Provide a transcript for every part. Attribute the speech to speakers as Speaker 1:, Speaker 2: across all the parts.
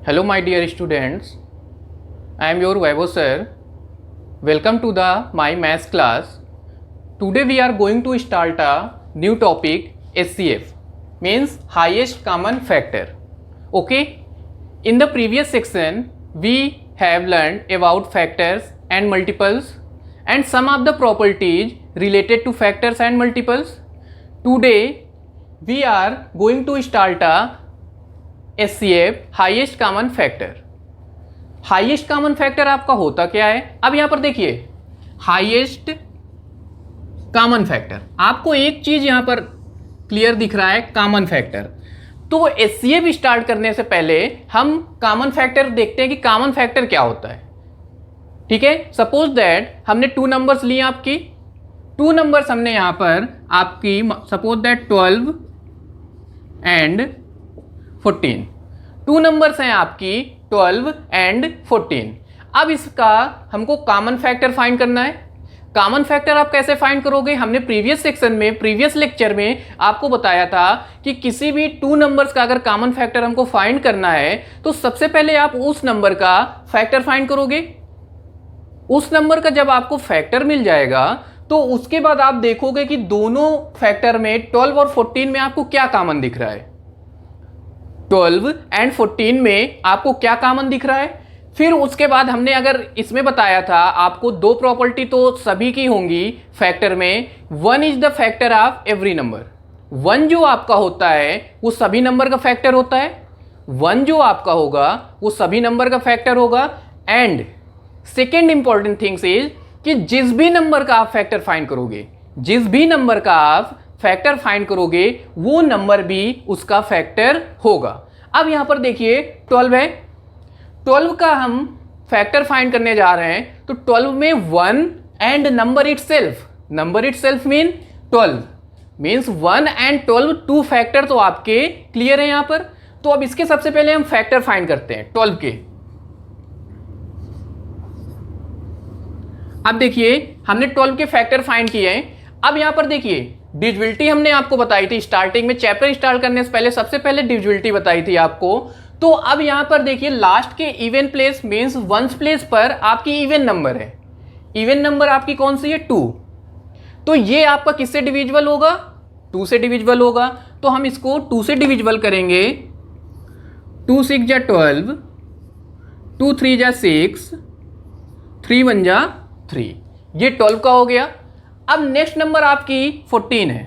Speaker 1: Hello my dear students, I am your Vaibhav sir. Welcome to the my maths class. Today we are going to start a new topic HCF means highest common factor. Okay, in the previous section we have learned about factors and multiples and some of the properties related to factors and multiples. Today we are going to start a HCF highest common factor. Highest common factor आपका होता क्या है? अब यहां पर देखिए highest common factor, आपको एक चीज यहां पर क्लियर दिख रहा है, कॉमन फैक्टर. तो HCF स्टार्ट करने से पहले हम कॉमन फैक्टर देखते हैं कि कॉमन फैक्टर क्या होता है. ठीक है, सपोज दैट हमने टू नंबर्स लिए, आपकी टू नंबर्स हमने यहां पर आपकी suppose that 12 and 14. Two numbers हैं आपकी 12 एंड 14. अब इसका हमको कॉमन फैक्टर फाइंड करना है. कॉमन फैक्टर आप कैसे फाइंड करोगे? हमने प्रीवियस सेक्शन में, प्रीवियस लेक्चर में आपको बताया था कि किसी भी टू नंबर्स का अगर कॉमन फैक्टर हमको फाइंड करना है तो सबसे पहले आप उस नंबर का फैक्टर फाइंड करोगे. उस नंबर का जब आपको फैक्टर मिल जाएगा तो उसके बाद आप देखोगे कि दोनों फैक्टर में 12 और 14 में आपको क्या कॉमन दिख रहा है. 12 एंड 14 में आपको क्या कॉमन दिख रहा है. फिर उसके बाद हमने अगर इसमें बताया था आपको दो प्रॉपर्टी तो सभी की होंगी फैक्टर में. One is the factor of every number. One जो आपका होता है वो सभी नंबर का फैक्टर होता है. वन जो आपका होगा वो सभी नंबर का फैक्टर होगा. And second important things is कि जिस भी नंबर का आप फैक्टर फाइंड करोगे, जिस भी नंबर का आप फैक्टर फाइंड करोगे वो नंबर भी उसका फैक्टर होगा. अब यहां पर देखिए 12 है, 12 का हम फैक्टर फाइंड करने जा रहे हैं. तो 12 में 1 and number itself mean 12 means 1 and 12 two factor तो आपके क्लियर है यहां पर. तो अब इसके सबसे पहले हम फैक्टर फाइंड करते हैं 12 के. अब देखिए हमने 12 के फैक्टर फाइंड किए हैं. अब यहां पर देखिए डिविजिबिलिटी हमने आपको बताई थी स्टार्टिंग में, चैप्टर स्टार्ट करने से पहले सबसे पहले डिविजिबिलिटी बताई थी आपको. तो अब यहां पर देखिए लास्ट के even place means ones place पर आपकी इवन नंबर है. इवन नंबर आपकी कौन सी है? 2. तो ये आपका किससे डिविजिबल होगा? 2 से डिविजिबल होगा. तो हम इसको 2 से डिविजिबल करेंगे. 2 6 जा 12, 2 3 जा 6, 3 1 जा 3. ये 12 का हो गया. अब नेक्स्ट नंबर आपकी 14 है.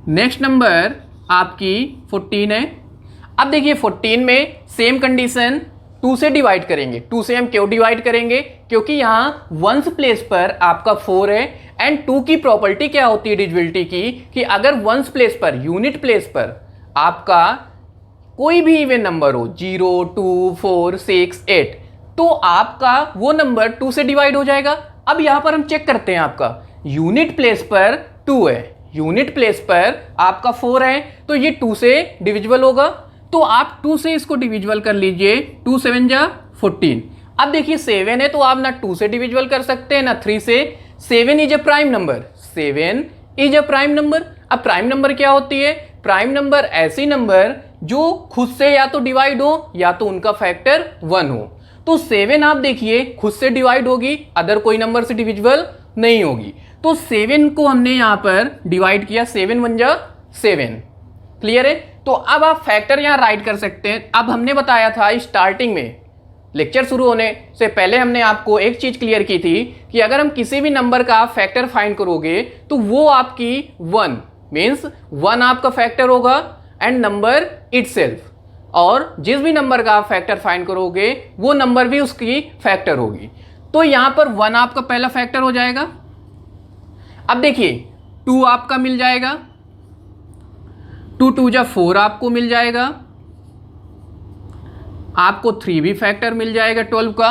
Speaker 1: नेक्स्ट नंबर आपकी 14 है. अब देखिए 14 में सेम कंडीशन 2 से डिवाइड करेंगे. 2 से हम क्यों डिवाइड करेंगे? क्योंकि यहाँ वंस प्लेस पर आपका 4 है. एंड 2 की प्रॉपर्टी क्या होती है डिविजिबिलिटी की कि अगर वंस प्लेस पर, यूनिट प्लेस पर आपका कोई भी इवन नंबर हो 0 2 4 6 8 तो आपका वो नंबर 2 से डिवाइड हो जाएगा. अब यहां पर हम चेक करते हैं, आपका यूनिट प्लेस पर 2 है, यूनिट प्लेस पर आपका 4 है, तो ये 2 से डिविजिबल होगा. तो आप 2 से इसको डिविजिबल कर लीजिए. 2 7 जा 14. अब देखिए 7 है तो आप ना 2 से डिविजिबल कर सकते हैं ना 3 से. 7 is a prime number. 7 is a prime number. अब प्राइम नंबर क्या होती है? प्राइम नंबर ऐसी नंबर जो खुद से या तो डिवाइड हो या तो उनका फैक्टर 1 हो. तो 7 आप देखिए खुद से डिवाइड होगी, अदर कोई नंबर से डिविजिबल नहीं होगी. तो 7 को हमने यहां पर डिवाइड किया. 7 1 जा 7. क्लियर है? तो अब आप फैक्टर यहां राइट कर सकते हैं. अब हमने बताया था स्टार्टिंग में, लेक्चर शुरू होने से पहले हमने आपको एक चीज क्लियर की थी कि अगर हम किसी भी नंबर का फैक्टर फाइंड करोगे तो वो आपकी 1 मीन्स 1 आपका फैक्टर होगा एंड नंबर इटसेल्फ. और जिस भी नंबर का आप फैक्टर फाइंड करोगे वो नंबर भी उसकी फैक्टर होगी. तो यहां पर 1 आपका पहला फैक्टर हो जाएगा. अब देखिए 2 आपका मिल जाएगा. 2 2 जा 4 आपको मिल जाएगा. आपको 3 भी फैक्टर मिल जाएगा 12 का.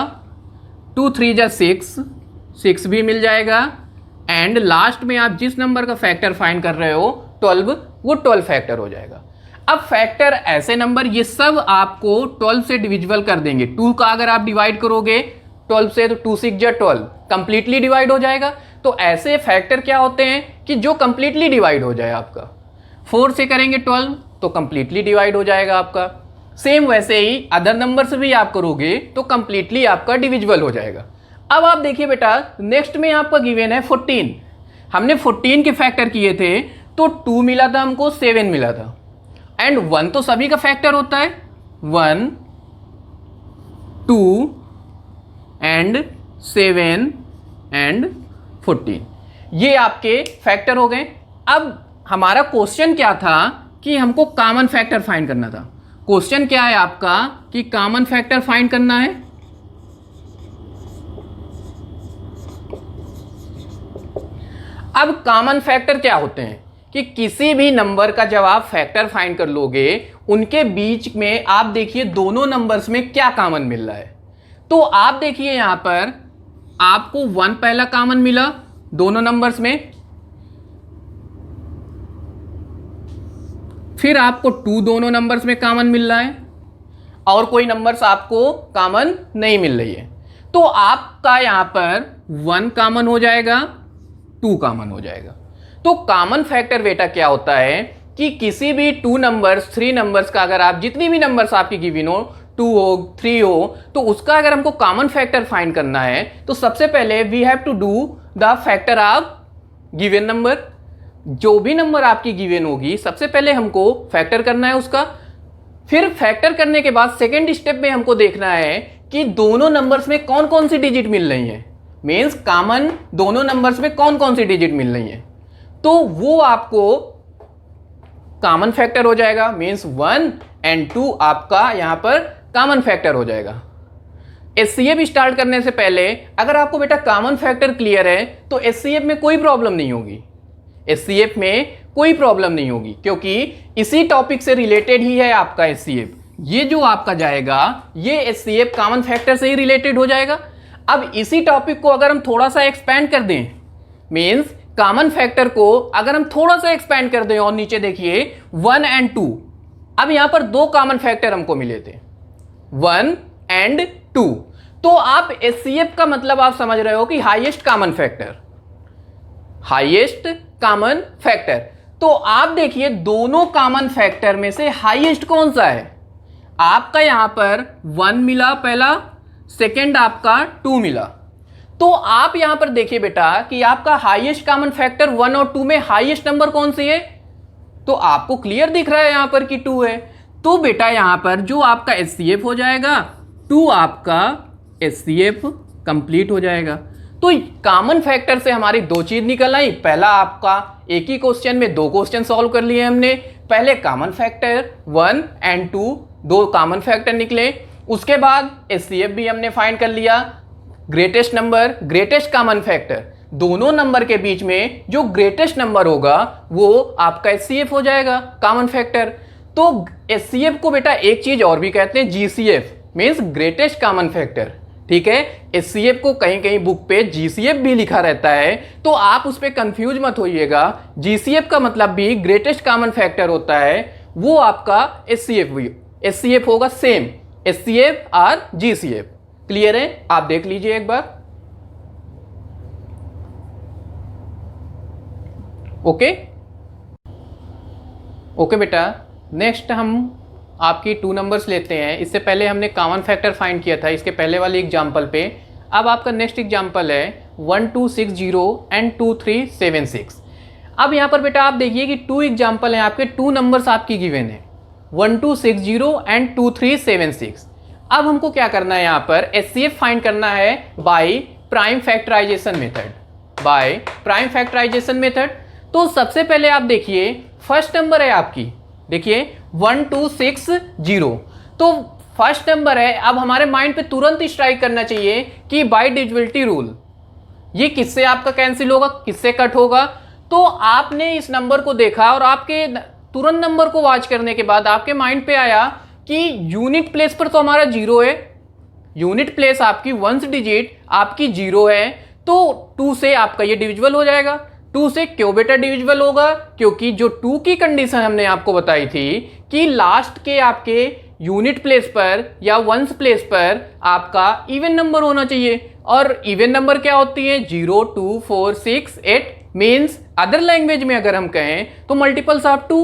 Speaker 1: 2 3 जा 6, 6 भी मिल जाएगा. एंड लास्ट में आप जिस नंबर का फैक्टर फाइंड कर रहे हो 12, वो 12 फैक्टर हो जाएगा. अब फैक्टर ऐसे नंबर ये सब आपको 12 से डिविजिबल कर देंगे. 2 का अगर आप डिवाइड करोगे 12 से तो 2 6 जा 12 कंप्लीटली डिवाइड हो जाएगा. तो ऐसे फैक्टर क्या होते हैं कि जो कंप्लीटली डिवाइड हो जाए आपका. 4 से करेंगे 12 तो कंप्लीटली डिवाइड हो जाएगा आपका. सेम वैसे ही अदर नंबर से भी आप करोगे तो कंप्लीटली आपका डिविजिबल हो जाएगा। अब आप देखिए बेटा, नेक्स्ट में आपका गिवन है 14। हमने 14 के फैक्टर किए थे तो 2 मिला था हमको, 7 मिला था, एंड 1 तो सभी का फैक्टर होता है, 1 2 एंड 7 एंड 14, ये आपके फैक्टर हो गए। अब हमारा क्वेश्चन क्या था कि हमको कॉमन फैक्टर फाइंड करना था। क्वेश्चन क्या है आपका कि कॉमन फैक्टर फाइंड करना है। अब कॉमन फैक्टर क्या होते हैं कि किसी भी नंबर का जब आप फैक्टर फाइंड कर लोगे, उनके बीच में आप देखिए दोनों नंबर्स में क्या कॉमन मिल रहा है। तो आप देखिए यहां पर आपको 1 पहला कॉमन मिला दोनों नंबर्स में, फिर आपको 2 दोनों नंबर्स में कॉमन मिल रहा है, और कोई नंबर्स आपको कॉमन नहीं मिल रही है। तो आपका यहां पर 1 कॉमन हो जाएगा, 2 कॉमन हो जाएगा। तो कॉमन फैक्टर बेटा क्या होता है कि किसी भी 2 नंबर्स 3 नंबर्स का अगर आप जितनी भी नंबर्स आपकी गिवन हो, 2 हो 3 हो, तो उसका अगर हमको कॉमन फैक्टर फाइंड करना है तो सबसे पहले we have to do the factor of given number. जो भी नंबर आपकी गिवन होगी सबसे पहले हमको फैक्टर करना है उसका। फिर फैक्टर करने के बाद सेकेंड स्टेप में हमको देखना है कि दोनों नंबर्स में कौन कौन सी डिजिट मिल रही है, मीन्स कॉमन दोनों नंबर्स में कौन कौन सी डिजिट मिल रही है, तो वो आपको कॉमन फैक्टर हो जाएगा। मीन्स 1 एंड 2 आपका यहां पर कॉमन फैक्टर हो जाएगा। एचसीएफ स्टार्ट करने से पहले अगर आपको बेटा कॉमन फैक्टर क्लियर है तो एचसीएफ में कोई प्रॉब्लम नहीं होगी, एचसीएफ में कोई प्रॉब्लम नहीं होगी, क्योंकि इसी टॉपिक से रिलेटेड ही है आपका एचसीएफ। ये जो आपका जाएगा ये एचसीएफ कॉमन फैक्टर से ही रिलेटेड हो जाएगा। अब इसी टॉपिक को अगर हम थोड़ा सा एक्सपेंड कर दें, मीन्स कॉमन फैक्टर को अगर हम थोड़ा सा एक्सपेंड कर दें, और नीचे देखिए 1 एंड 2, अब यहां पर 2 कॉमन फैक्टर हमको मिले थे, 1 एंड 2। तो आप एचसीएफ का मतलब आप समझ रहे हो कि highest common factor, highest common factor. तो आप देखिए दोनों कॉमन फैक्टर में से हाईएस्ट कौन सा है। आपका यहां पर 1 मिला पहला, सेकेंड आपका 2 मिला। तो आप यहां पर देखिए बेटा कि आपका हाईएस्ट कॉमन फैक्टर 1 और 2 में हाईएस्ट नंबर कौन सी है, तो आपको क्लियर दिख रहा है यहां पर कि 2 है। तो बेटा यहां पर जो आपका एचसीएफ हो जाएगा 2 आपका एचसीएफ कंप्लीट हो जाएगा। तो कॉमन फैक्टर से हमारी 2 चीज निकल आई। पहला आपका एक ही क्वेश्चन में 2 क्वेश्चन सॉल्व कर लिए हमने। पहले common factor 1 and 2, 2 common factor निकले। उसके बाद एचसीएफ भी हमने फाइंड कर लिया, greatest number, greatest common factor, दोनों नंबर के बीच में जो ग्रेटेस्ट नंबर होगा वो आपका एचसीएफ हो जाएगा कॉमन फैक्टर। तो एचसीएफ को बेटा एक चीज और भी कहते हैं, GCF, means greatest common factor. ठीक है, एचसीएफ को कहीं कहीं बुक पे जीसीएफ भी लिखा रहता है, तो आप उस पर कंफ्यूज मत होइएगा। जीसीएफ का मतलब भी ग्रेटेस्ट कॉमन फैक्टर होता है, वो आपका एचसीएफ होगा सेम, एचसीएफ और जीसीएफ। क्लियर है, आप देख लीजिए एक बार। ओके ओके बेटा, नेक्स्ट हम आपकी 2 नंबर्स लेते हैं। इससे पहले हमने कॉमन फैक्टर फाइंड किया था इसके पहले वाले एग्जाम्पल पे। अब आपका नेक्स्ट एग्जाम्पल है 1260 एंड 2376। अब यहाँ पर बेटा आप देखिए कि 2 एग्जाम्पल हैं आपके, 2 नंबर्स आपकी गिवन है 1260 एंड 2376। अब हमको क्या करना है, यहाँ पर एचसीएफ फाइंड करना है by prime factorisation method, by prime factorisation method. तो सबसे पहले आप देखिए फर्स्ट नंबर है आपकी, देखिए 1260, तो फर्स्ट नंबर है। अब हमारे माइंड पे तुरंत स्ट्राइक करना चाहिए कि बाय डिविजिबिलिटी रूल, ये किससे आपका कैंसिल होगा, किससे कट होगा। तो आपने इस नंबर को देखा और आपके तुरंत नंबर को वॉच करने के बाद आपके माइंड पे आया कि यूनिट प्लेस पर तो हमारा 0 है, यूनिट प्लेस आपकी 1 डिजिट आपकी 0 है, तो 2 से आपका ये डिविजिबल हो जाएगा। 2 से क्यों बेटा डिविजिबल होगा, क्योंकि जो 2 की कंडीशन हमने आपको बताई थी कि लास्ट के आपके यूनिट प्लेस पर या 1s प्लेस पर आपका इवन नंबर होना चाहिए। और इवन नंबर क्या होती है, 0 2 4 6 8, मीन्स अदर लैंग्वेज में अगर हम कहें तो मल्टीपल्स ऑफ 2।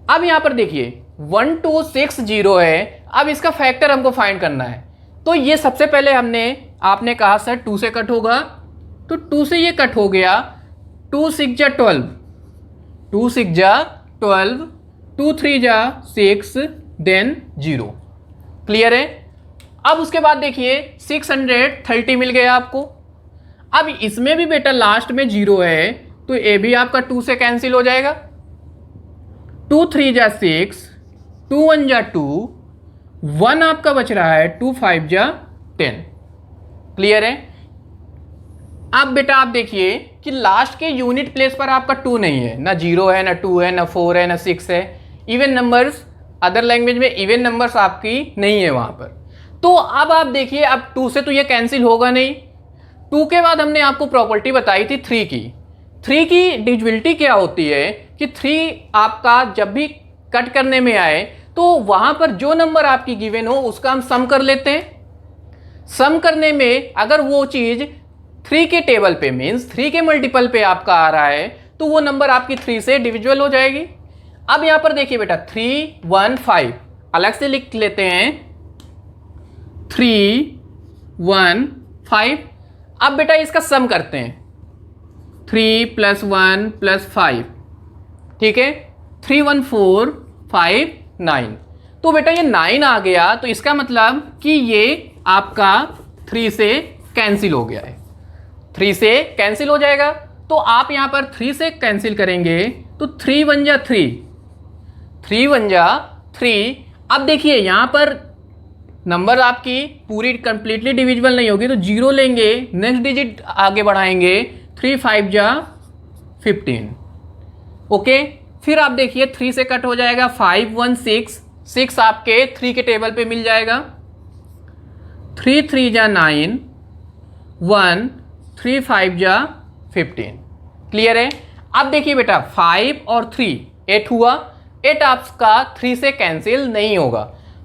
Speaker 1: अब यहां पर देखिए 1260 है। अब इसका फैक्टर हमको फाइंड करना है, तो ये सबसे पहले आपने कहा सर 2 से कट होगा, तो 2 से ये कट हो गया, 2 6 जा 12, 2 6 जा 12, 2 3 जा 6, देन 0। क्लियर है। अब उसके बाद देखिए 630 मिल गया आपको। अब इसमें भी बेटा लास्ट में 0 है, तो ये भी आपका 2 से कैंसिल हो जाएगा। 2 3 जा 6, 2 1 जा 2, 1 आपका बच रहा है, 2 5 जा 10। क्लियर है। अब बेटा आप देखिए कि लास्ट के यूनिट प्लेस पर आपका 2 नहीं है, ना 0 है, ना 2 है, ना 4 है, ना 6 है। इवन नंबर्स, अदर लैंग्वेज में इवन नंबर्स आपकी नहीं है वहां पर। तो अब आप देखिए, अब 2 से तो ये कैंसिल होगा नहीं। 2 के बाद हमने आपको प्रॉपर्टी बताई थी 3 की। 3 की डिविजिबिलिटी क्या होती है कि 3 आपका जब भी कट करने में आए तो वहां पर जो नंबर आपकी गिवन हो उसका हम सम कर लेते हैं। सम करने में अगर वो चीज 3 के टेबल पे मीन्स 3 के मल्टीपल पे आपका आ रहा है तो वो नंबर आपकी 3 से डिविजिबल हो जाएगी। अब यहां पर देखिए बेटा 3 1 5 अलग से लिख लेते हैं, 3 1 5। अब बेटा इसका सम करते हैं, 3 + 1 + 5, ठीक है, 3 1 4 5 9। तो बेटा ये 9 आ गया, तो इसका मतलब कि ये आपका 3 से कैंसिल हो गया है, 3 से कैंसिल हो जाएगा। तो आप यहां पर 3 से कैंसिल करेंगे तो 3 1 जा 3, 3 1 जा 3। अब देखिए यहां पर नंबर आपकी पूरी कंप्लीटली डिविजिबल नहीं होगी, तो 0 लेंगे, नेक्स्ट डिजिट आगे बढ़ाएंगे, 3 5 जा 15। ओके, फिर आप देखिए 3 से कट हो जाएगा, 5 1 6, 6 आपके 3 के टेबल पे मिल जाएगा, 3 3 जा 9, 1 3 5 जा 15। क्लियर है। अब देखिए बेटा 5 और 3 8 हुआ, 8 आपका 3 से कैंसिल नहीं होगा,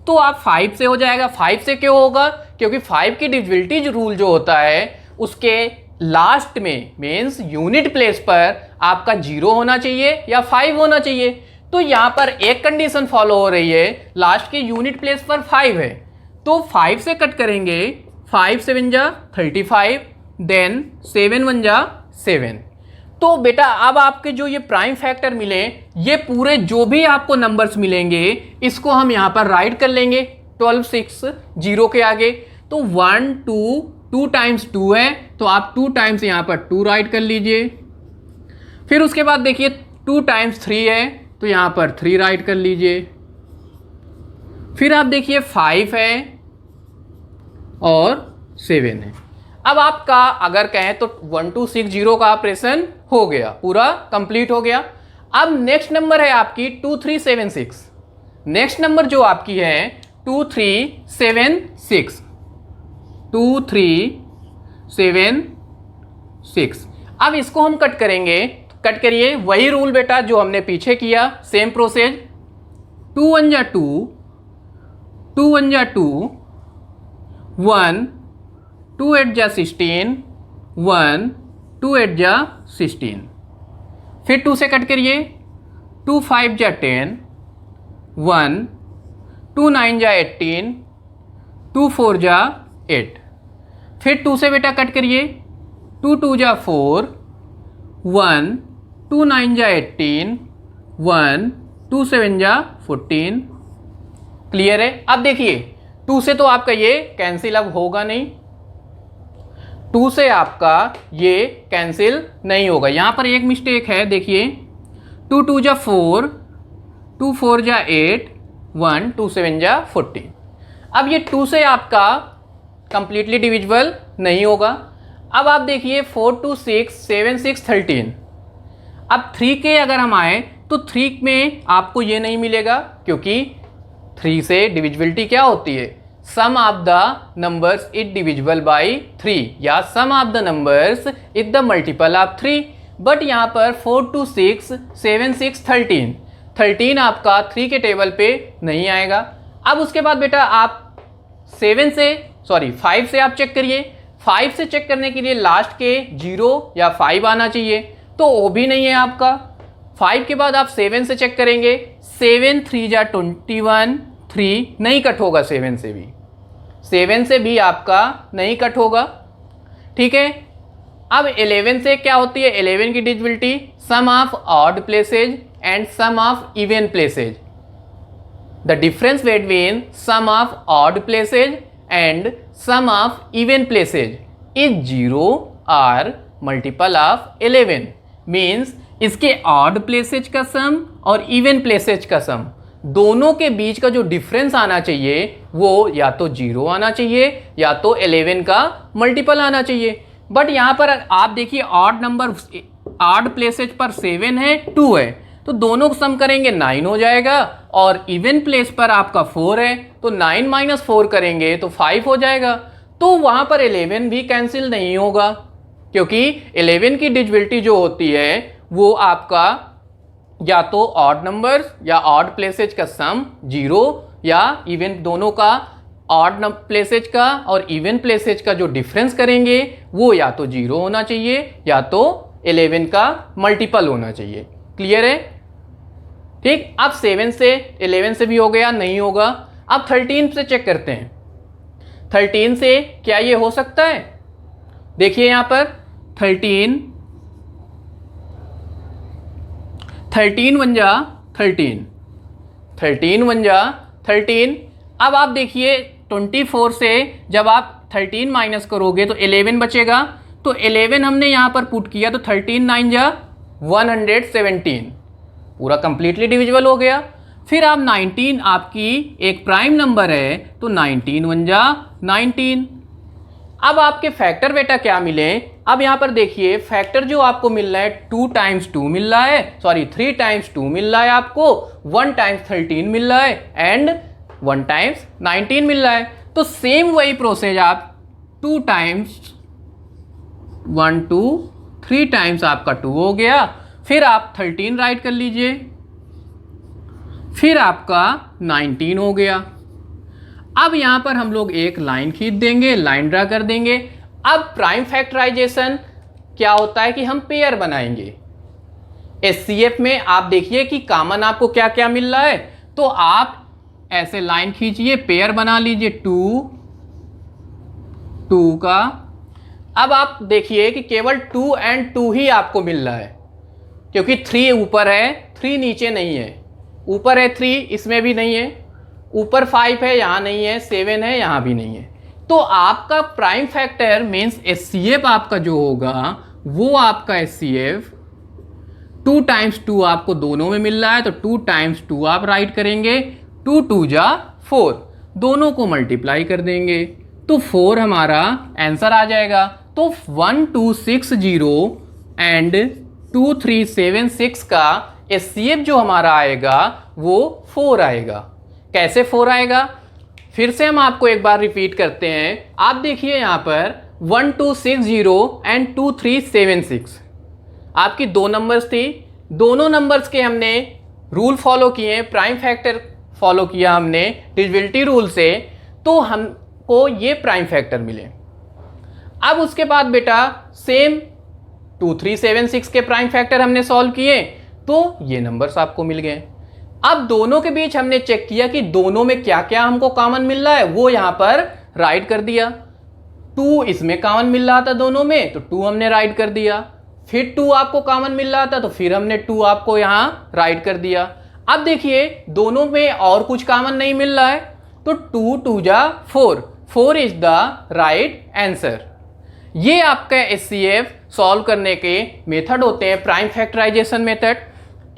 Speaker 1: तो आप 5 से हो जाएगा। 5 से क्यों होगा? क्योंकि 5 की डिविजिबिलिटी रूल जो होता है उसके लास्ट में मीन्स यूनिट प्लेस पर आपका 0 होना चाहिए या 5 होना चाहिए। तो यहां पर एक कंडीशन फॉलो हो रही है, लास्ट के यूनिट प्लेस पर 5 है, तो 5 से कट करेंगे, 5 7 जा 35, देन 7 1 जा 7। तो बेटा अब आपके जो ये प्राइम फैक्टर मिले, ये पूरे जो भी आपको नंबर्स मिलेंगे इसको हम यहां पर राइट कर लेंगे 12 6 0 के आगे। तो 1 2 2 टाइम्स 2 है, तो आप 2 टाइम्स यहां पर 2 राइट कर लीजिए। फिर उसके बाद देखिए 2 टाइम्स 3 है, तो यहां पर 3 राइट कर लीजिए। फिर आप देखिए 5 है और 7 है। अब आपका अगर कहें तो 1 2 6 0 का ऑपरेशन हो गया, पूरा कंप्लीट हो गया। अब नेक्स्ट नंबर है आपकी 2 3 7 6। नेक्स्ट नंबर जो आपकी है 2 3 7 6, 2 3 7 6। अब इसको हम कट करेंगे, कट करिए, वही रूल बेटा जो हमने पीछे किया, सेम प्रोसेस। 2 1 जा 2, 2 1 जा 2, 1 2 8 जा 16, 1 2 8 जा 16। फिर 2 से कट करिए, 2 5 जा 10, 1 2 9 जा 18, 2 4 जा 8। फिर 2 से बेटा कट करिए, 2 2 जा 4, 1 2 9 जा 18, 1 2 7 जा 14। क्लियर है। अब देखिए 2 से तो आपका ये कैंसिल अब होगा नहीं, 2 से आपका ये कैंसिल नहीं होगा। यहां पर एक मिस्टेक है, देखिए 2 2 जा 4, 2 4 जा 8, 1 2 7 जा 14। अब ये 2 से आपका कंप्लीटली डिविजिबल नहीं होगा। अब आप देखिए 4 2 6 7 6 13। अब 3 के अगर हम आए तो 3 में आपको ये नहीं मिलेगा, क्योंकि 3 से डिविजिबिलिटी क्या होती है, sum of the numbers is divisible by 3 या sum of the numbers is the multiple of 3। But यहाँ पर 4 2 6 7 6 13, 13 आपका 3 के टेबल पे नहीं आएगा। अब उसके बाद बेटा आप 5 से आप चेक करिए। 5 से चेक करने के लिए लास्ट के 0 या 5 आना चाहिए, तो वो भी नहीं है आपका। 5 के बाद आप 7 से चेक करेंगे, 7 3 जा 21, 3 नहीं कट होगा 7 से भी, 7 से भी आपका नहीं कट होगा, ठीक है। अब 11 से क्या होती है, 11 की divisibility sum of odd places and sum of even places. The difference between sum of odd places and sum of even places is 0 और मल्टीपल ऑफ 11। मीन्स इसके ऑड प्लेसेज का सम और इवन प्लेसेज का सम दोनों के बीच का जो difference आना चाहिए वो या तो 0 आना चाहिए या तो 11 का मल्टीपल आना चाहिए। बट यहाँ पर आप देखिए ऑड नंबर, ऑड प्लेसेज पर 7 है, 2 है, तो दोनों को सम करेंगे 9 हो जाएगा, और इवन प्लेस पर आपका 4 है तो 9 माइनस 4 करेंगे तो 5 हो जाएगा। तो वहाँ पर 11 भी कैंसिल नहीं होगा, क्योंकि 11 की डिविजिबिलिटी जो होती है वो आपका या तो ऑड नंबर्स या ऑड प्लेसेज का सम 0 या इवन दोनों का ऑड प्लेसेज का और इवन प्लेसेज का जो डिफरेंस करेंगे वो या तो 0 होना चाहिए या तो 11 का मल्टीपल होना चाहिए। क्लियर है? ठीक। अब 7 से 11 से भी हो गया, नहीं होगा। अब 13 से चेक करते हैं, 13 से क्या ये हो सकता है? देखिए यहां पर 13 1 जा 13, 13 1 जा 13। अब आप देखिए 24 से जब आप 13 माइनस करोगे तो 11 बचेगा, तो 11 हमने यहाँ पर पुट किया तो 13 9 जा 117, पूरा कंप्लीटली डिविजिबल हो गया। फिर आप 19 आपकी एक प्राइम नंबर है तो 19 1 जा 19। अब आपके फैक्टर बेटा क्या मिले? अब यहाँ पर देखिए फैक्टर जो आपको मिल रहा है 2 टाइम्स 2 मिल रहा है, सॉरी 3 टाइम्स 2 मिल रहा है आपको, 1 टाइम्स 13 मिल रहा है एंड 1 टाइम्स 19 मिल रहा है। तो सेम वही प्रोसेस आप 2 टाइम्स 1 2 3 टाइम्स आपका 2 हो गया, फिर आप 13 राइट कर लीजिए, फिर आपका 19 हो गया। अब यहां पर हम लोग एक लाइन खींच देंगे, लाइन ड्रा कर देंगे। अब प्राइम फैक्टराइजेशन क्या होता है कि हम पेयर बनाएंगे। एचसीएफ में आप देखिए कि कॉमन आपको क्या क्या मिल रहा है, तो आप ऐसे लाइन खींचिए, पेयर बना लीजिए 2 2 का। अब आप देखिए कि केवल 2 और 2 ही आपको मिल रहा है, क्योंकि 3 ऊपर है 3 नीचे नहीं है, ऊपर है 3 इसमें भी नहीं है, ऊपर 5 है यहाँ नहीं है, 7 है यहाँ भी नहीं है। तो आपका प्राइम फैक्टर मीन्स एचसीएफ आपका जो होगा वो आपका एचसीएफ 2 टाइम्स 2 आपको दोनों में मिल रहा है, तो 2 टाइम्स 2 आप राइट करेंगे, 2 2 जा 4, दोनों को मल्टीप्लाई कर देंगे तो 4 हमारा आंसर आ जाएगा। तो 1 2 6 0 एंड 2 3 7 6 का एचसीएफ जो हमारा आएगा वो 4 आएगा। कैसे 4 आएगा? फिर से हम आपको एक बार रिपीट करते हैं। आप देखिए यहाँ पर 1 2 6 0 एंड 2 3 7 6 आपकी 2 नंबर्स थी, दोनों नंबर्स के हमने रूल फॉलो किए, प्राइम फैक्टर फॉलो किया हमने डिविजिबिलिटी रूल से, तो हमको ये प्राइम फैक्टर मिले। अब उसके बाद बेटा सेम 2 3 7 6 के प्राइम फैक्टर हमने सॉल्व किए तो ये नंबर्स आपको मिल गए। अब दोनों के बीच हमने चेक किया कि दोनों में क्या क्या हमको कॉमन मिल रहा है, वो यहां पर राइट कर दिया। 2 इसमें कॉमन मिल रहा था दोनों में, तो 2 हमने राइट कर दिया। फिर 2 आपको कॉमन मिल रहा था तो फिर हमने 2 आपको यहां राइट कर दिया। अब देखिए दोनों में और कुछ कॉमन नहीं मिल रहा है, तो 2 2 जा 4, 4 इज द राइट आंसर। ये आपका एचसीएफ सॉल्व करने के मेथड होते हैं, प्राइम फैक्टराइजेशन मेथड।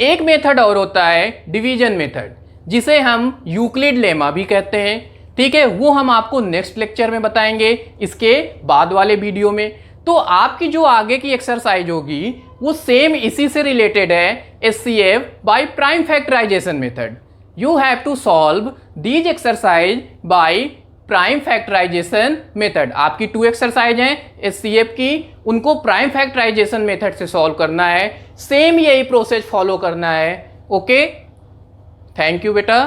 Speaker 1: एक मेथड और होता है डिवीजन मेथड, जिसे हम यूक्लिड लेमा भी कहते हैं। ठीक है, वो हम आपको नेक्स्ट लेक्चर में बताएंगे, इसके बाद वाले वीडियो में। तो आपकी जो आगे की एक्सरसाइज होगी वो सेम इसी से रिलेटेड है, HCF by prime factorisation method. You have to solve these exercise by prime factorisation method. आपकी 2 एक्सरसाइज हैं एचसीएफ की, उनको प्राइम फैक्टराइजेशन मेथड से सॉल्व करना है, सेम यही प्रोसेस फॉलो करना है। ओके, थैंक यू बेटा।